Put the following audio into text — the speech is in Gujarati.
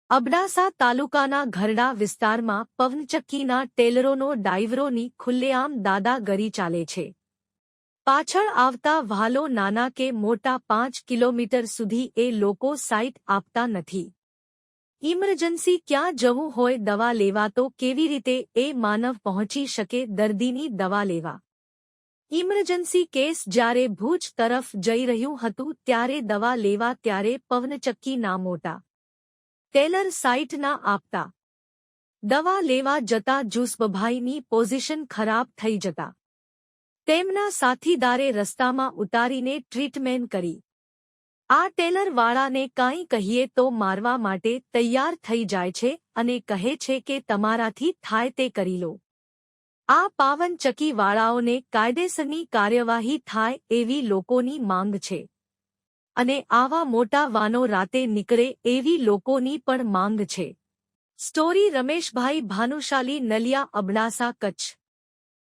અબડાસા તાલુકાના ઘરડા વિસ્તારમાં પવનચક્કીના ટેલરોનો ડ્રાઈવરોની ખુલ્લેઆમ દાદાગીરી ચાલે છે. પાછળ આવતા વાહનો નાના કે મોટા 5 કિલોમીટર સુધી એ લોકો સાઈટ આપતા નથી. ઇમરજન્સી ક્યાં જવું હોય દવા લેવા તો કેવી રીતે એ માનવ પહોંચી શકે દર્દીની દવા લેવા? ઇમરજન્સી કેસ જ્યારે ભુજ તરફ જઈ રહ્યું હતું ત્યારે દવા લેવા ત્યારે પવનચક્કીના મોટા ટેલર સાઈટ ના આપતા. દવા લેવા જતા જુસબભાઈની પોઝિશન ખરાબ થઈ જતા તેમના સાથીદારે રસ્તામાં ઉતારીને ટ્રીટમેન્ટ કરી. આ ટેલરવાળાને કાંઈ કહીએ તો મારવા માટે તૈયાર થઈ જાય છે અને કહે છે કે તમારાથી થાય તે કરી લો. આ પવનચક્કીવાળાઓને કાયદેસરની કાર્યવાહી થાય એવી લોકોની માંગ છે અને આવા મોટા વાહનો રાતે નીકળે એવી લોકોની પણ માંગ છે. સ્ટોરી રમેશભાઈ ભાનુશાલી, નલિયા, અબડાસા, કચ્છ.